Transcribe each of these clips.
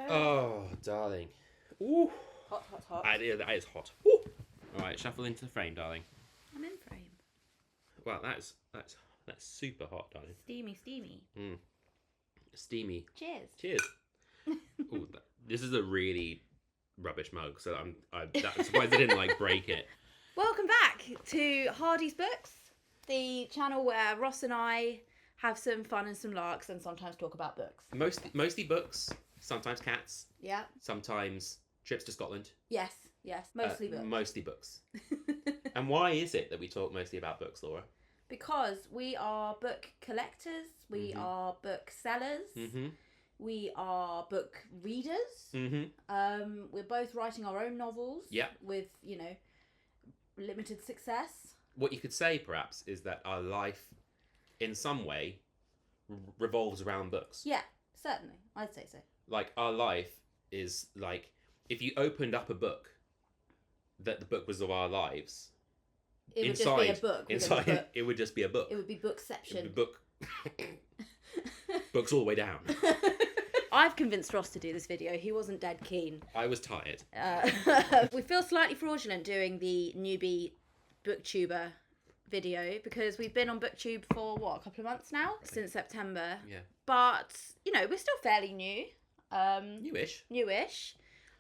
Oh, darling. Ooh. Hot, hot, hot. That is hot. Ooh. All right, shuffle into the frame, darling. I'm in frame. Wow, that's super hot, darling. Steamy, steamy. Steamy. Cheers. Cheers. Ooh, this is a really rubbish mug, so I'm surprised I didn't break it. Welcome back to Hardy's Books, the channel where Ross and I have some fun and some larks and sometimes talk about books. Mostly books, sometimes cats, Yeah. sometimes trips to Scotland. Yes. Mostly books. Mostly books. And why is it that we talk mostly about books, Laura? Because we are book collectors, we are book sellers, we are book readers. We're both writing our own novels with, limited success. What you could say, perhaps, is that our life, in some way, revolves around books. Yeah, certainly. I'd say so. Our life is if you opened up a book, that the book was of our lives. It would just be a book. Inside, it would just be a book. It would be bookception. It would be book. Books all the way down. I've convinced Ross to do this video. He wasn't dead keen. I was tired. We feel slightly fraudulent doing the newbie BookTuber video because we've been on BookTube for, a couple of months now? Since September. Yeah. But, we're still fairly new. Newish.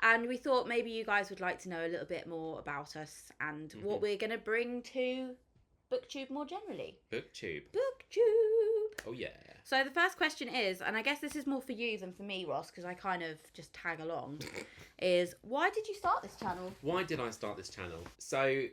And we thought maybe you guys would like to know a little bit more about us and what we're going to bring to BookTube more generally. BookTube. Oh, yeah. So the first question is, and I guess this is more for you than for me, Ross, because I kind of just tag along, is why did you start this channel? Why did I start this channel? So,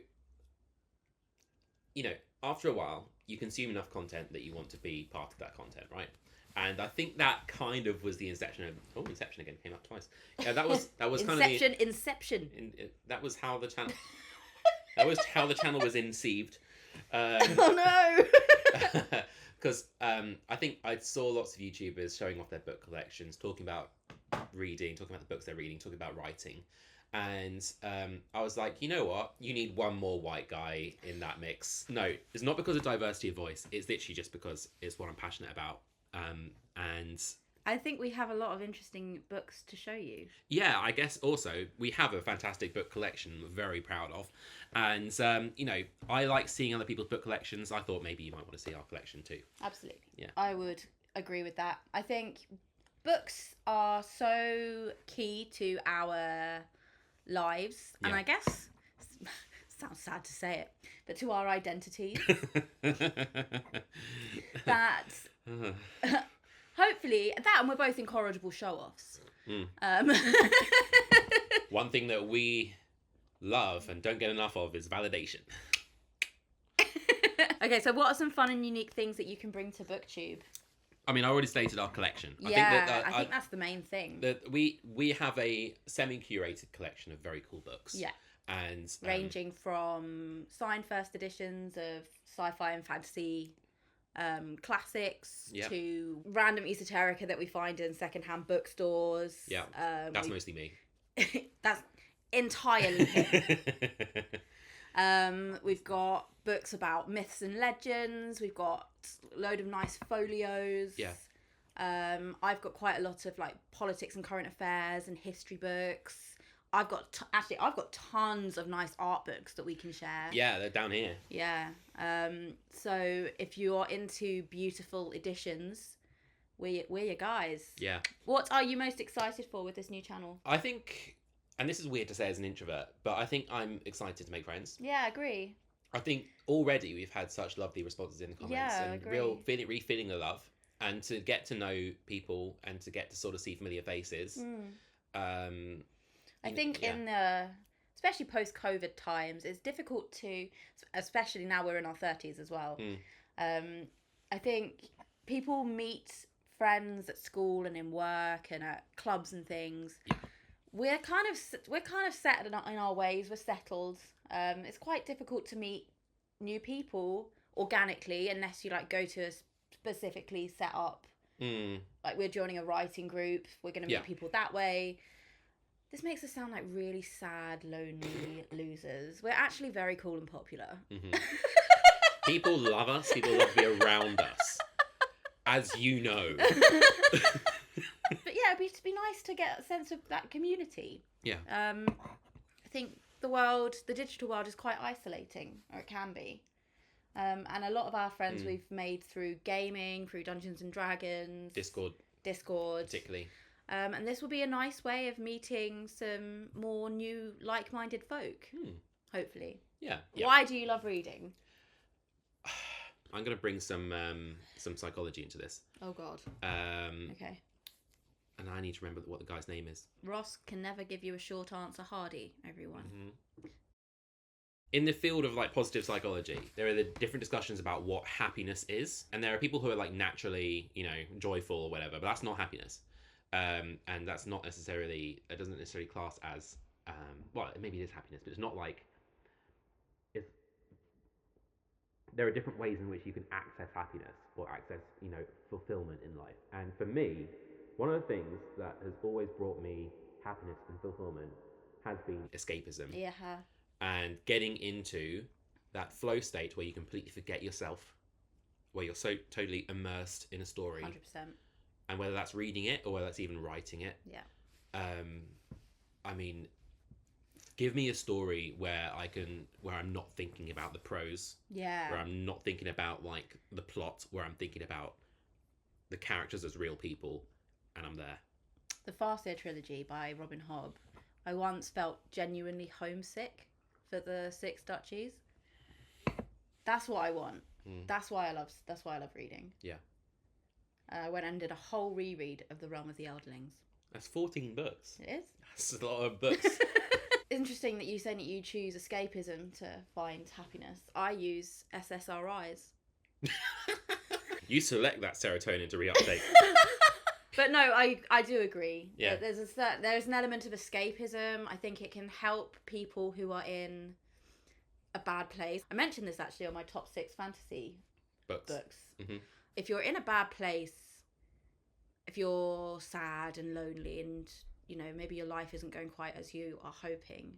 after a while, you consume enough content that you want to be part of that content, right? And I think that kind of was the inception of... Inception again, came up twice. Yeah, that was kind of the... Inception. That was how the channel... that was how the channel was inceived. Oh no! Because I think I saw lots of YouTubers showing off their book collections, talking about reading, talking about the books they're reading, talking about writing. And I was like, you know what? You need one more white guy in that mix. No, it's not because of diversity of voice. It's literally just because it's what I'm passionate about. And I think we have a lot of interesting books to show you. Yeah, I guess also we have a fantastic book collection we're very proud of. And, I like seeing other people's book collections. I thought maybe you might want to see our collection too. Absolutely. Yeah. I would agree with that. I think books are so key to our lives. And I guess, sounds sad to say it, but to our identities. That... hopefully that, and we're both incorrigible show-offs. One thing that we love and don't get enough of is validation. Okay, so what are some fun and unique things that you can bring to BookTube? I mean, I already stated our collection. I think that's the main thing. That we have a semi-curated collection of very cool books. Yeah. And ranging from signed first editions of sci-fi and fantasy classics to random esoterica that we find in secondhand bookstores. Yeah, that's mostly me. That's entirely him. We've got books about myths and legends. We've got a load of nice folios. Yeah. I've got quite a lot of politics and current affairs and history books. I've got tons of nice art books that we can share. Yeah, they're down here. Yeah. So if you're into beautiful editions, we're your guys. Yeah. What are you most excited for with this new channel? I think, and this is weird to say as an introvert, but I think I'm excited to make friends. Yeah, I agree. I think already we've had such lovely responses in the comments and really feeling the love, and to get to know people and to get to sort of see familiar faces. I think in the, especially post-COVID times, it's difficult to, especially now we're in our 30s as well. I think people meet friends at school and in work and at clubs and things. Yeah. We're kind of set in our ways. We're settled. It's quite difficult to meet new people organically unless you go to a specifically set up. We're joining a writing group. We're going to meet people that way. This makes us sound like really sad, lonely losers. We're actually very cool and popular. People love us. People love to be around us. As you know. But yeah, it'd be nice to get a sense of that community. Yeah. I think the digital world is quite isolating, or it can be. And a lot of our friends we've made through gaming, through Dungeons and Dragons, Discord, particularly. And this will be a nice way of meeting some more new, like-minded folk. Hopefully. Yeah. Why do you love reading? I'm going to bring some psychology into this. Oh God. Okay. And I need to remember what the guy's name is. Ross can never give you a short answer, Hardy, everyone. Mm-hmm. In the field of like positive psychology, there are the different discussions about what happiness is, and there are people who are like naturally, joyful or whatever, but that's not happiness, and that's not necessarily. It doesn't necessarily class as well. Maybe it is happiness, but it's not like. There are different ways in which you can access happiness or access, fulfillment in life. And for me, one of the things that has always brought me happiness and fulfillment has been escapism. Yeah. And getting into that flow state where you completely forget yourself, where you're so totally immersed in a story. 100%. And whether that's reading it or whether that's even writing it. Yeah. I mean, give me a story where I'm not thinking about the prose. Yeah. Where I'm not thinking about like the plot, where I'm thinking about the characters as real people, and I'm there. The Farseer trilogy by Robin Hobb. I once felt genuinely homesick for the Six Duchies. That's what I want. That's why I love reading. Yeah. I went and did a whole reread of The Realm of the Eldlings. That's 14 books. It is. That's a lot of books. Interesting that you say that you choose escapism to find happiness. I use SSRIs. You select that serotonin to reuptake. But no, I do agree. Yeah. There's an element of escapism. I think it can help people who are in a bad place. I mentioned this actually on my top 6 fantasy books. Mm-hmm. If you're in a bad place, if you're sad and lonely and, maybe your life isn't going quite as you are hoping,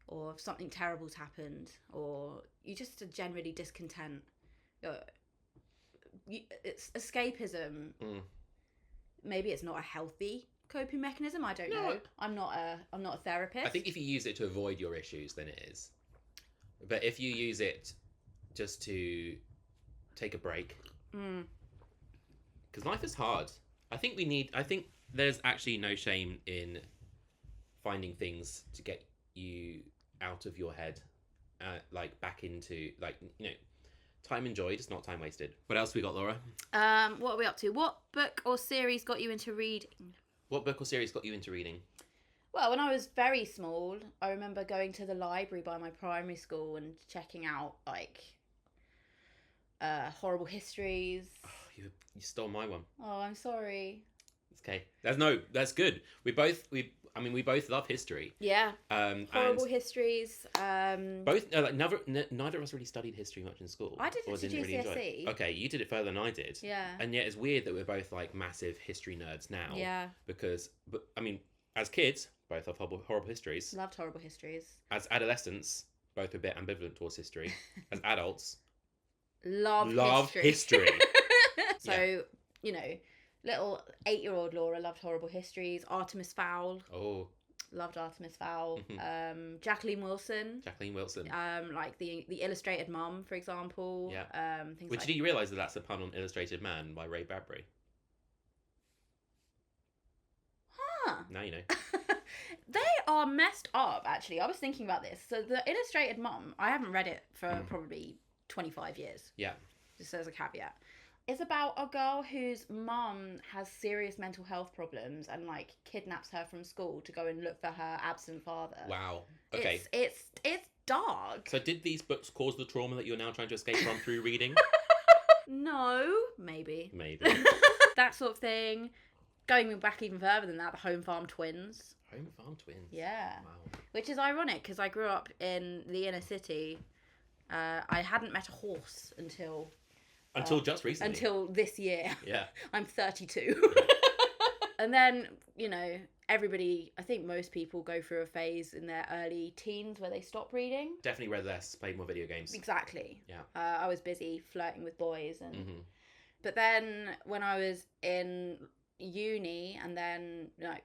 or if something terrible's happened, or you just are generally discontent, it's escapism. Maybe it's not a healthy coping mechanism. I don't know. I'm not a therapist. I think if you use it to avoid your issues, then it is. But if you use it just to take a break, because life is hard. I think there's actually no shame in finding things to get you out of your head, back into time enjoyed is not time wasted. What else we got, Laura? What are we up to? What book or series got you into reading? What book or series got you into reading? Well, when I was very small, I remember going to the library by my primary school and checking out horrible histories. Oh, you stole my one. Oh, I'm sorry. It's okay. That's good. We both love history. Yeah. Horrible histories. Both neither of us really studied history much in school. I did it to GCSE. Really okay, you did it further than I did. Yeah. And yet it's weird that we're both like massive history nerds now. Yeah. Because, as kids, both love horrible histories. Loved horrible histories. As adolescents, both a bit ambivalent towards history. As adults, love history. So, little 8-year-old Laura loved horrible histories. Artemis Fowl. Oh. Loved Artemis Fowl. Jacqueline Wilson. Like the Illustrated Mum, for example. Yeah. Did you realise that that's a pun on Illustrated Man by Ray Bradbury? Huh. Now you know. They are messed up, actually. I was thinking about this. So the Illustrated Mum, I haven't read it for probably 25 years. Yeah. Just as a caveat. It's about a girl whose mum has serious mental health problems and kidnaps her from school to go and look for her absent father. Wow. Okay. It's dark. So did these books cause the trauma that you're now trying to escape from through reading? No, maybe. Maybe. That sort of thing. Going back even further than that, the Home Farm Twins. Home Farm Twins. Yeah. Wow. Which is ironic because I grew up in the inner city. I hadn't met a horse until just recently. Until this year. Yeah. I'm 32. And then, everybody, I think most people go through a phase in their early teens where they stop reading. Definitely read less, played more video games. Exactly. Yeah. I was busy flirting with boys. But then when I was in uni and then like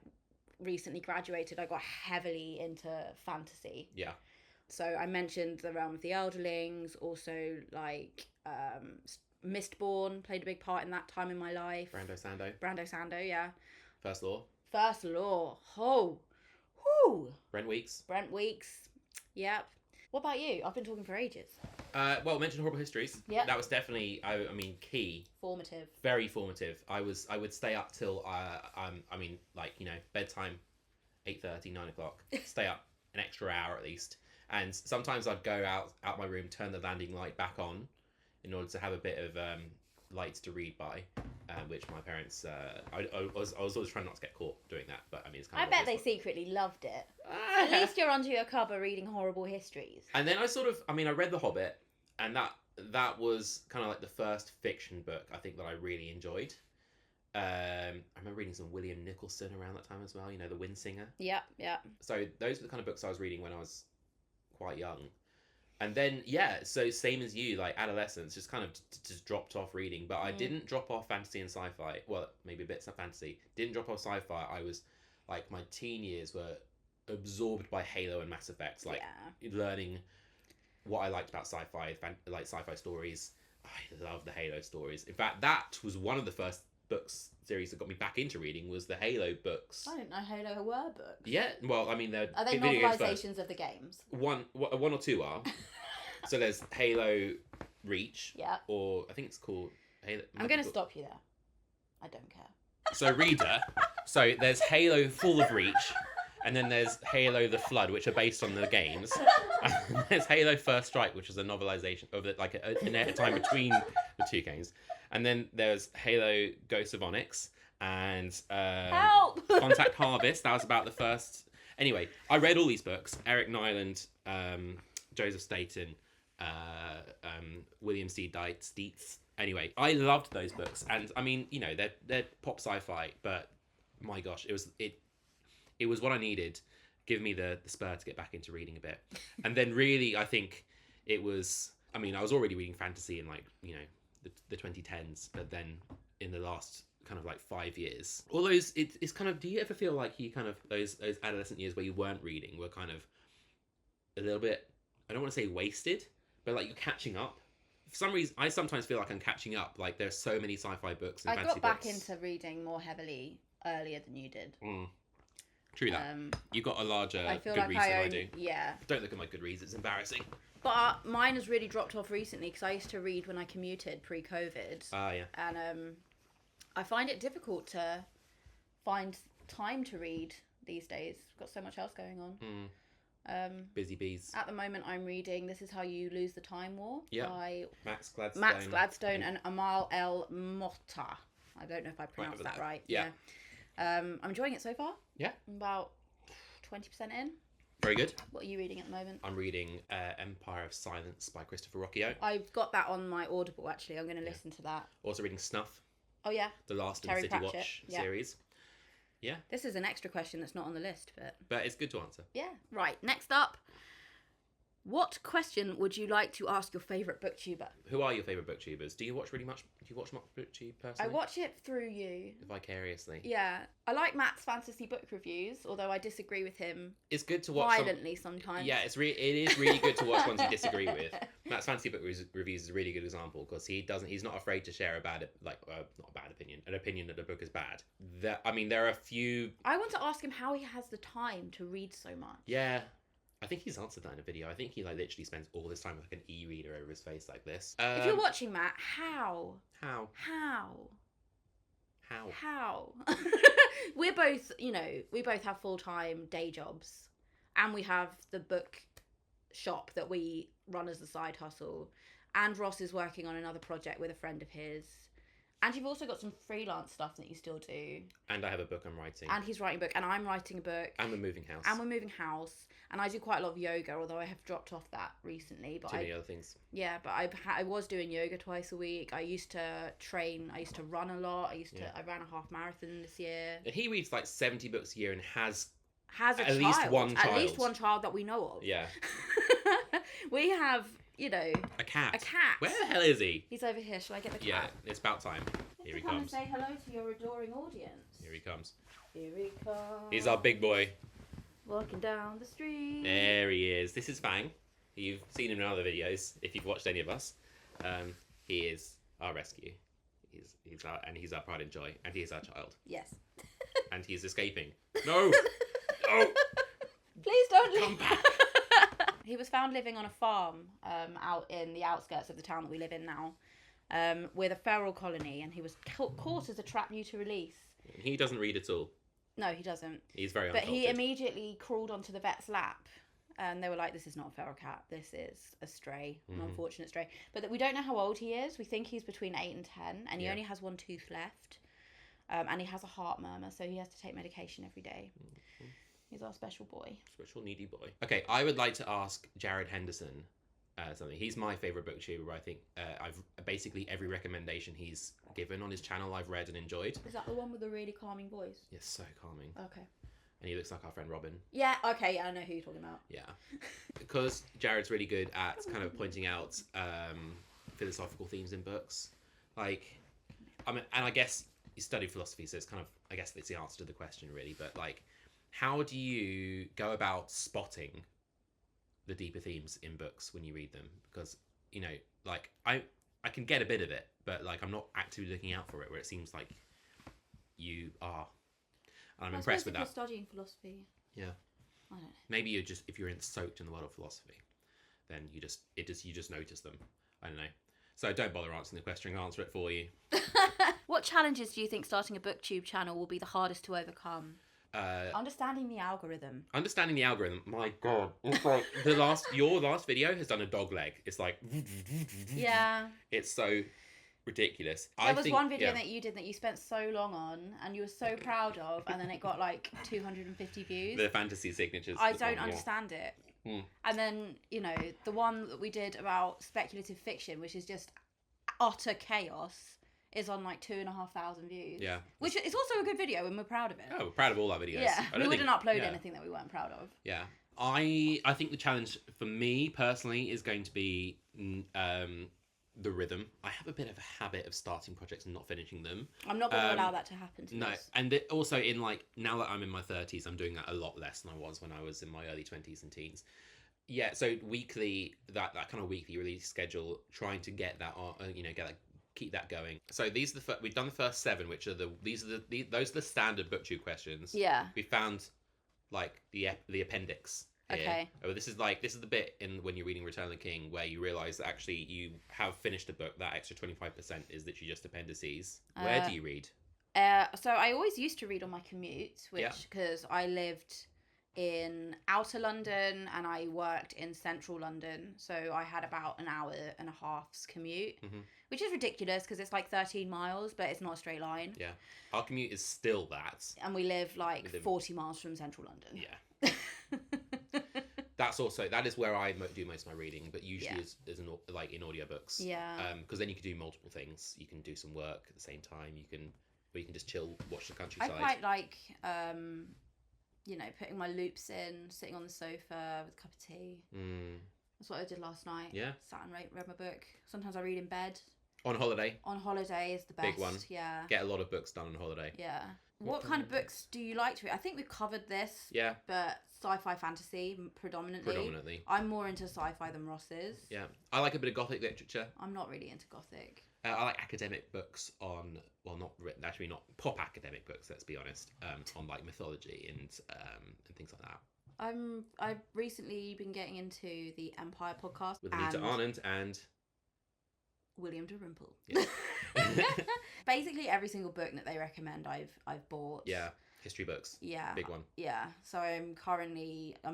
recently graduated, I got heavily into fantasy. Yeah. So I mentioned The Realm of the Elderlings, also like Mistborn played a big part in that time in my life. Brando Sando, yeah. First Law. Oh, whoo. Brent Weeks. Yep. What about you? I've been talking for ages. Well, I mentioned Horrible Histories. Yeah. That was definitely, I mean, key. Formative. Very formative. I would stay up till, bedtime, 8:30, 9 o'clock. Stay up an extra hour at least. And sometimes I'd go out my room, turn the landing light back on in order to have a bit of light to read by, which my parents, I was always trying not to get caught doing that, but I mean, it's kind of I bet they secretly loved it. At least you're under your cover reading Horrible Histories. And then I read The Hobbit, and that was kind of like the first fiction book I think that I really enjoyed. I remember reading some William Nicholson around that time as well, The Windsinger. Yeah. So those were the kind of books I was reading when I was quite young. And then, so same as you, like adolescence, just kind of just dropped off reading. But I didn't drop off fantasy and sci-fi. Well, maybe a bit of fantasy. Didn't drop off sci-fi. I was, like, my teen years were absorbed by Halo and Mass Effect. Like, learning what I liked about sci-fi, like sci-fi stories. I love the Halo stories. In fact, that was one of the first books series that got me back into reading was the Halo books. I didn't know Halo were books. Yeah, well, I mean, are they novelizations of the games? One or two are. So there's Halo Reach. Yeah. Or I think it's called Halo. I'm going to stop you there. I don't care. So reader. So there's Halo Full of Reach, and then there's Halo The Flood, which are based on the games. And there's Halo First Strike, which is a novelization of it, like a time between the two games. And then there's Halo Ghosts of Onyx and Help! Contact Harvest. That was about the first. Anyway, I read all these books. Eric Nyland, Joseph Staten, William C. Dietz. Anyway, I loved those books, and I mean, they're pop sci-fi, but my gosh, it was what I needed. Give me the spur to get back into reading a bit, and then really, I think it was. I mean, I was already reading fantasy in the 2010s, but then in the last kind of like 5 years, all those it's kind of. Do you ever feel like you kind of those adolescent years where you weren't reading were kind of a little bit? I don't want to say wasted, but like you're catching up. For some reason, I sometimes feel like I'm catching up. Like there's so many sci-fi books and fantasy books. I got back into reading more heavily earlier than you did. True that. You've got a larger Goodreads than I do. Yeah. Don't look at my Goodreads, it's embarrassing. But mine has really dropped off recently because I used to read when I commuted pre-COVID. Yeah. And I find it difficult to find time to read these days. I've got so much else going on. Busy bees. At the moment, I'm reading This Is How You Lose the Time War by Max Gladstone. Max Gladstone and Amal El Motta. I don't know if I pronounced that right. Yeah. I'm enjoying it so far. Yeah. I'm about 20% in. Very good. What are you reading at the moment? I'm reading Empire of Silence by Christopher Rocchio. I've got that on my Audible, actually. I'm going to listen to that. Also reading Snuff. Oh, yeah. The last in Terry the City Pratchett. Watch series. Yeah. This is an extra question that's not on the list, but it's good to answer. Yeah. Right. Next up. What question would you like to ask your favourite booktuber? Who are your favourite booktubers? Do you watch really much? Do you watch much booktube personally? I watch it through you. Vicariously. Yeah. I like Matt's fantasy book reviews, although I disagree with him. It's good to watch violently sometimes. Yeah, it is really good to watch ones you disagree with. Matt's fantasy book reviews is a really good example because he's not afraid to share not a bad opinion, an opinion that the book is bad. There are a few. I want to ask him how he has the time to read so much. Yeah. I think he's answered that in a video. I think he literally spends all this time with an e-reader over his face like this. If you're watching, Matt, how? We both have full-time day jobs, and we have the book shop that we run as a side hustle, and Ross is working on another project with a friend of his. And you've also got some freelance stuff that you still do. And I have a book I'm writing. And he's writing a book. And I'm writing a book. And we're moving house. And I do quite a lot of yoga, although I have dropped off that recently. But Too many other things. Yeah, but I was doing yoga twice a week. I used to train. I used to run a lot. I ran a half marathon this year. And he reads like 70 books a year and has at least one child that we know of. Yeah. We have... A cat. A cat. Where the hell is he? He's over here. Shall I get the cat? Yeah, it's about time. Here he Come and comes. say hello to your adoring audience. Here he comes. Here he comes. He's our big boy. Walking down the street. There he is. This is Fang. You've seen him in other videos if you've watched any of us. He is our rescue. He's our pride and joy, and he is our child. Yes. And he's escaping. No! No! Please don't leave. Come back! He was found living on a farm out in the outskirts of the town that we live in now, with a feral colony, and he was caught as a trap new to release. He doesn't read at all. No, he doesn't. He's very But uncultured. he immediately crawled onto the vet's lap, and they were like, "This is not a feral cat. This is a stray, an unfortunate stray." But we don't know how old he is. We think he's between 8 and 10, and he only has one tooth left, and he has a heart murmur, so he has to take medication every day. He's our special boy. Special needy boy. Okay, I would like to ask Jared Henderson something. He's my favourite booktuber. I think I've basically every recommendation he's given on his channel I've read and enjoyed. Is that the one with the really calming voice? Yes, so calming. Okay. And he looks like our friend Robin. Yeah, okay, yeah, I know who you're talking about. Yeah. Because Jared's really good at kind of pointing out philosophical themes in books. Like, I mean, and I guess he studied philosophy, so it's kind of, I guess it's the answer to the question, really. But, like, how do you go about spotting the deeper themes in books when you read them? Because, you know, like, I can get a bit of it, but, like, I'm not actively looking out for it, where it seems like you are. And I'm impressed with that. You're studying philosophy. Yeah. I don't know. Maybe you're just, if you're soaked in the world of philosophy, then you just notice them. I don't know. So don't bother answering the question. I'll answer it for you. What challenges do you think starting a BookTube channel will be the hardest to overcome? Understanding the algorithm. Understanding the algorithm. My God, it's like your last video has done a dog leg. It's like, Yeah. It's so ridiculous. There was one video that you did that you spent so long on, and you were so proud of, and then it got like 250 views. The fantasy signatures. I don't understand it. And then, you know, the one that we did about speculative fiction, which is just utter chaos, is on like 2,500 views. Yeah. Which is also a good video, and we're proud of it. Oh, we're proud of all our videos. Yeah, we wouldn't upload anything that we weren't proud of. Yeah. I think the challenge for me personally is going to be the rhythm. I have a bit of a habit of starting projects and not finishing them. I'm not going to allow that to happen to us. And also in like, now that I'm in my 30s, I'm doing that a lot less than I was when I was in my early 20s and teens. Yeah, so weekly, that kind of weekly release schedule, trying to get that on, keep that going. So we've done the first 7, which are those are the standard BookTube questions. Yeah. We found like the appendix. Here. Okay. Oh, this is the bit when you're reading Return of the King where you realise that actually you have finished a book. That extra 25% is literally just appendices. Where do you read? So I always used to read on my commute, because I lived in outer London and I worked in central London, so I had about an hour and a half's commute, which is ridiculous because it's like 13 miles, but it's not a straight line. Yeah, our commute is still that, and we live like 40 miles from central London. Yeah. That is where I do most of my reading, but usually is in audiobooks. Yeah. Because then you can do multiple things. You can do some work at the same time. You can just chill, watch the countryside. I quite like, putting my loops in, sitting on the sofa with a cup of tea. That's what I did last night. Yeah. Sat and read my book. Sometimes I read in bed. On holiday. On holiday is the best. Big one. Yeah. Get a lot of books done on holiday. Yeah. What kind of books do you like to read? I think we've covered this. Yeah. But sci-fi fantasy predominantly. I'm more into sci-fi than Ross is. Yeah. I like a bit of gothic literature. I'm not really into gothic. I like academic books not pop academic books, let's be honest, on like mythology and things like that. I've recently been getting into the Empire podcast with Anita Arndt and William Dalrymple. Yeah. Basically every single book that they recommend I've bought. Yeah. History books. Yeah. Big one. Yeah. So I'm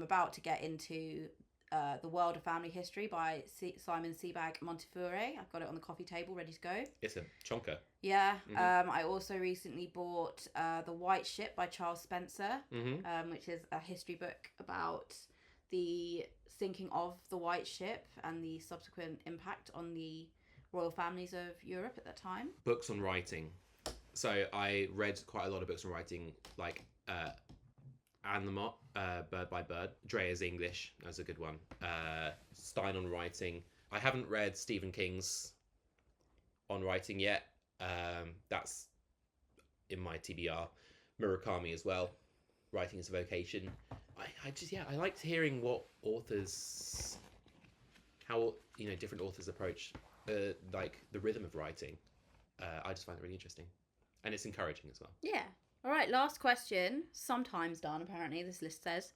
about to get into The World of Family History by Simon Sebag Montefiore. I've got it on the coffee table ready to go. It's a chonker. Yeah. I also recently bought The White Ship by Charles Spencer, which is a history book about the sinking of the White Ship and the subsequent impact on the royal families of Europe at that time. Books on writing. So I read quite a lot of books on writing, like Anne Lamott, Bird by Bird. Drea's English, that's a good one. Stein on writing. I haven't read Stephen King's on writing yet. That's in my TBR. Murakami as well. Writing as a vocation. I liked hearing what authors, how different authors approach like the rhythm of writing. I just find it really interesting, and it's encouraging as well. Yeah. All right, last question. Sometimes done, apparently, this list says.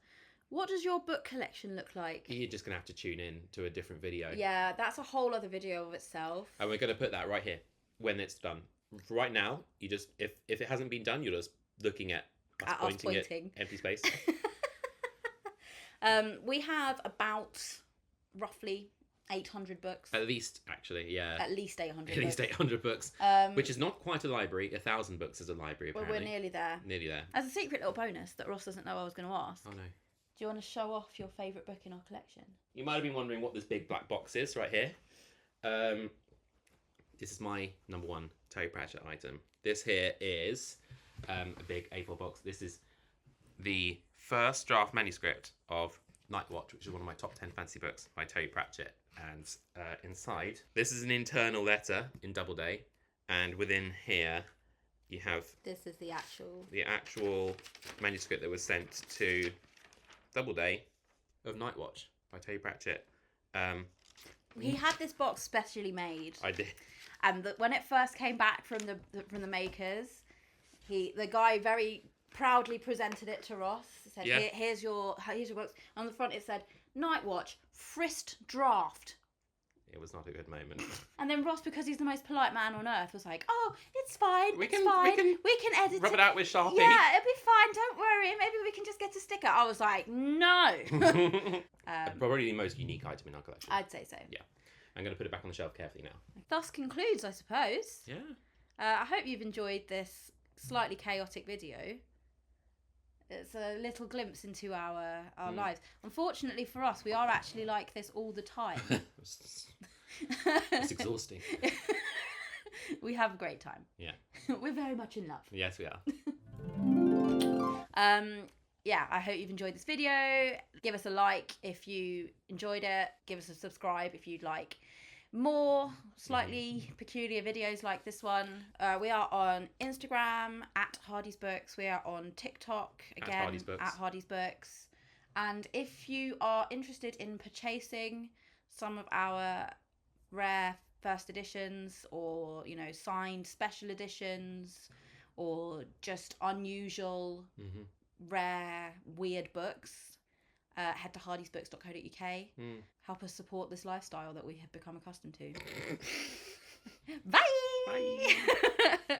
What does your book collection look like? You're just going to have to tune in to a different video. Yeah, that's a whole other video of itself. And we're going to put that right here when it's done. Right now, you just, if it hasn't been done, you're just looking at us pointing at empty space. We have about roughly 800 books. At least, actually, yeah. At least 800 At least 800 books. Which is not quite a library. 1,000 books is a library, apparently. Well, we're nearly there. Nearly there. As a secret little bonus that Ross doesn't know I was going to ask. Oh, no. Do you want to show off your favourite book in our collection? You might have been wondering what this big black box is right here. This is my number one Terry Pratchett item. This here is a big A4 box. This is the first draft manuscript of Night Watch, which is one of my top 10 fantasy books by Terry Pratchett. And inside, this is an internal letter in Doubleday. And within here, you have... This is the actual manuscript that was sent to Doubleday of Night Watch by Terry Pratchett. He had this box specially made. I did. And when it first came back from the makers, the guy very proudly presented it to Ross. He said, Yeah. here's your box. On the front it said, Night Watch, Frist Draft. It was not a good moment. And then Ross, because he's the most polite man on earth, was like, "Oh, it's fine. We it's can fine. We can edit Rub it out with Sharpie. Yeah, it'll be fine. Don't worry. Maybe we can just get a sticker." I was like, "No." Probably the most unique item in our collection. I'd say so. Yeah. I'm going to put it back on the shelf carefully now. Thus concludes, I suppose. Yeah. I hope you've enjoyed this slightly chaotic video. It's a little glimpse into our lives. Unfortunately for us, we are actually like this all the time. It's exhausting. We have a great time. Yeah. We're very much in love. Yes, we are. Yeah, I hope you've enjoyed this video. Give us a like if you enjoyed it. Give us a subscribe if you'd like more slightly peculiar videos like this one. We are on Instagram at Hardy's Books. We are on TikTok again at Hardy's Books. And if you are interested in purchasing some of our rare first editions, or signed special editions, or just unusual rare weird books, head to hardysbooks.co.uk. Help us support this lifestyle that we have become accustomed to. Bye.